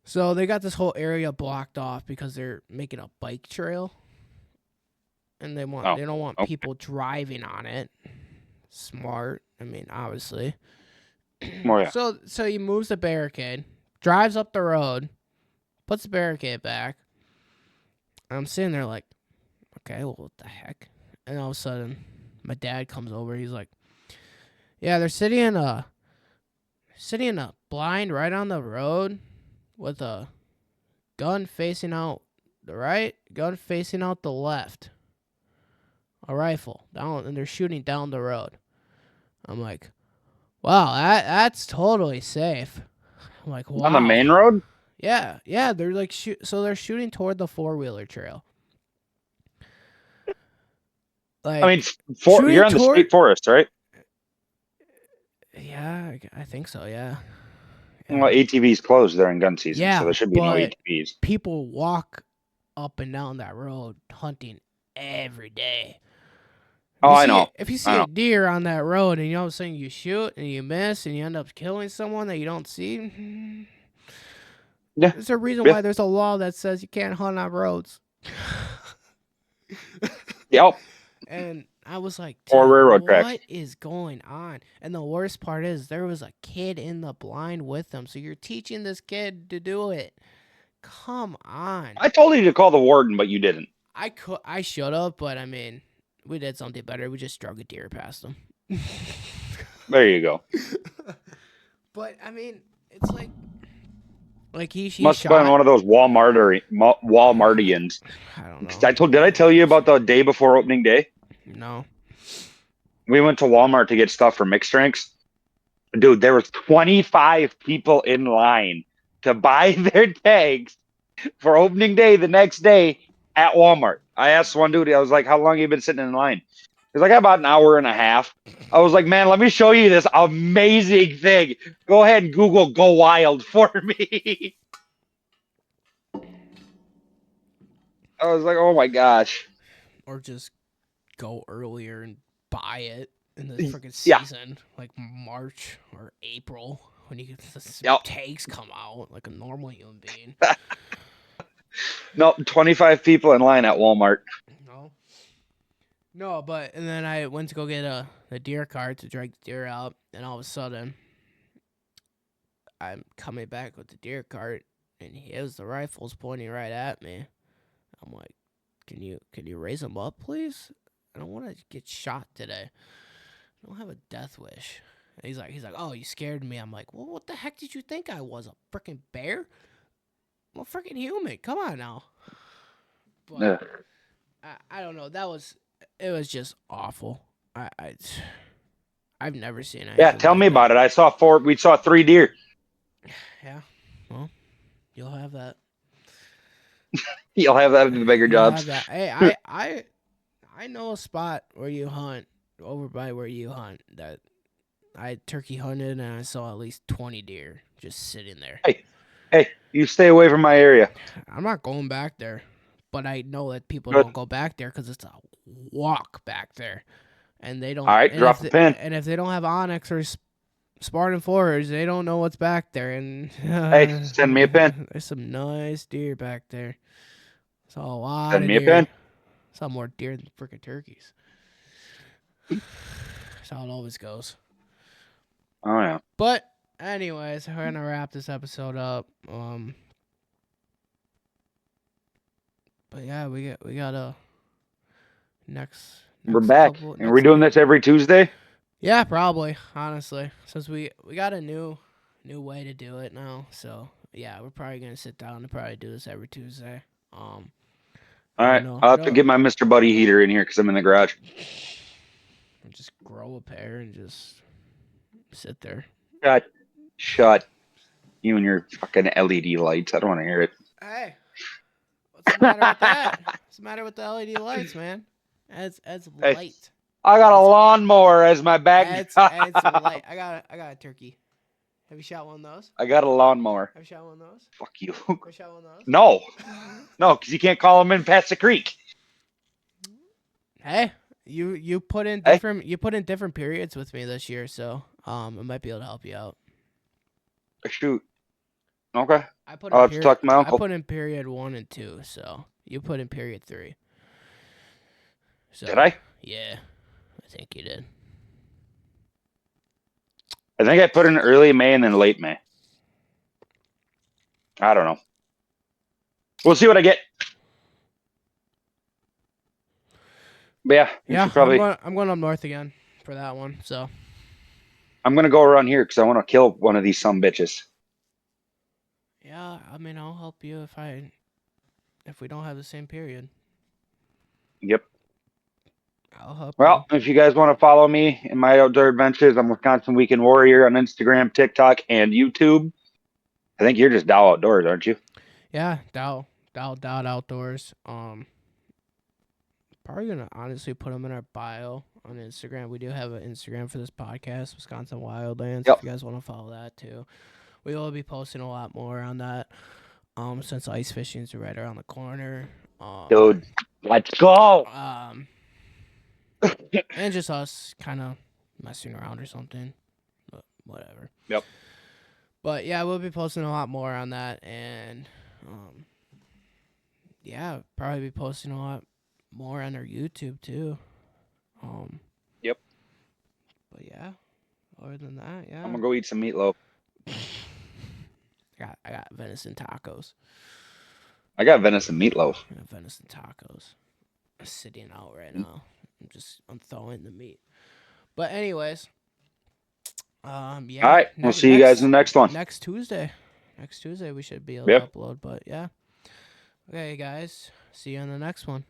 So they got this whole area blocked off because they're making a bike trail, and they don't want okay. people driving on it. Smart. I mean, obviously. Oh, yeah. So he moves the barricade, drives up the road, puts the barricade back. And I'm sitting there like, okay, well, what the heck? And all of a sudden, my dad comes over. He's like, yeah, they're sitting in a blind right on the road with a gun facing out the right, gun facing out the left. A rifle down, and they're shooting down the road. I'm like, wow, that's totally safe. I'm like, wow. On the main road? Yeah, they're like so they're shooting toward the 4-wheeler trail. Like, I mean, you're on the state forest, right? Yeah, I think so. Yeah. Well, ATVs closed during gun season, so Yeah, there should be no but ATVs. people walk up and down that road hunting every day. Oh, I know. If you I see know. a deer on that road and you all of a sudden you shoot and you miss and you end up killing someone that you don't see, Yeah. there's a reason Yeah. why there's a law that says you can't hunt on roads. Yep. And I was like, Or dude, railroad tracks. what is going on? And the worst part is there was a kid in the blind with them. So you're teaching this kid to do it. Come on. I told you to call the warden, but you didn't. I should have, but I mean, we did something better. We just drug a deer past them. There you go. But I mean, it's like he Must have been shot. one of those Walmartians. I don't know. Did I tell you about the day before opening day? No. We went to Walmart to get stuff for mixed drinks. Dude, there was 25 people in line to buy their tags for opening day the next day at Walmart. I asked one dude, I was like, how long have you been sitting in line? He's like, about an hour and a half. I was like, man, let me show you this amazing thing. Go ahead and Google Go Wild for me. I was like, oh my gosh. Or just go earlier and buy it in the freaking Yeah. season, like March or April, when you get the Yep. tags come out like a normal human being. No, 25 people in line at Walmart. No, but and then I went to go get a deer cart to drag the deer out, and all of a sudden, I'm coming back with the deer cart, and the rifle's pointing right at me. I'm like, can you raise them up, please? I don't want to get shot today. I don't have a death wish. And he's like, oh, you scared me. I'm like, well, what the heck did you think I was, a freaking bear? I'm a freaking human. Come on now. But I don't know. It was just awful. I've never seen anything. Yeah, tell like me about it. We saw 3 deer. Yeah. Well, you'll have that. You'll have that in the bigger You'll jobs. have that. Hey, I know a spot where you hunt, over by where you hunt, that I turkey hunted and I saw at least 20 deer just sitting there. Hey, you stay away from my area. I'm not going back there, but I know that people Good. don't go back there because it's a walk back there, and they don't. All right, and drop the pin. And if they don't have Onyx or Spartan forage, they don't know what's back there. And Hey, send me a pin. There's some nice deer back there. Saw a lot Send of me a deer. pin. Saw more deer than freaking turkeys. That's how it always goes. Oh yeah. But anyways, we're gonna wrap this episode up. But yeah, we got a next We're back. And we're doing this every Tuesday? Yeah, probably, honestly. Since we got a new way to do it now. So yeah, we're probably gonna sit down and probably do this every Tuesday. All right. I'll have to get my Mr. Buddy heater in here because I'm in the garage. Just grow a pair and just sit there. Shut. You and your fucking LED lights. I don't want to hear it. Hey, what's the matter with that? What's the matter with the LED lights, man? It's light. I got a lawnmower as my backdrop. It's light. I got a turkey. Have you shot one of those? I got a lawnmower. Have you shot one of those? Fuck you. Have you shot one of those? No, because you can't call them in past the creek. Hey, you put in different periods with me this year, so I might be able to help you out. Shoot. Okay. I'll have to talk to my uncle. I put in period 1 and 2, so you put in period 3. So, did I? Yeah, I think you did. I think I put in early May and then late May. I don't know. We'll see what I get. But yeah, probably. I'm going up north again for that one. So I'm gonna go around here because I want to kill one of these bitches. Yeah, I mean, I'll help you if we don't have the same period. Yep. I'll help. Well, if you guys want to follow me in my outdoor adventures, I'm Wisconsin Weekend Warrior on Instagram, TikTok, and YouTube. I think you're just Dow Outdoors, aren't you? Yeah, Dow Outdoors. Probably gonna honestly put them in our bio on Instagram. We do have an Instagram for this podcast, Wisconsin Wildlands. Yep. If you guys want to follow that too, we will be posting a lot more on that. Since ice fishing is right around the corner. Um, Dude, let's go. um, and just us kind of messing around or something. But whatever. Yep. But yeah, we'll be posting a lot more on that, and yeah, probably be posting a lot more on our YouTube too. Um, Yep. but yeah, other than that, I'm yeah, gonna go eat some meatloaf. I got venison tacos. I got venison meatloaf. I got venison tacos sitting out right now. I'm throwing the meat. But anyways, All yeah, right. We'll see you guys in the next one. next Tuesday. Next Tuesday we should be able to Yep. upload. But yeah, okay, guys, see you on the next one.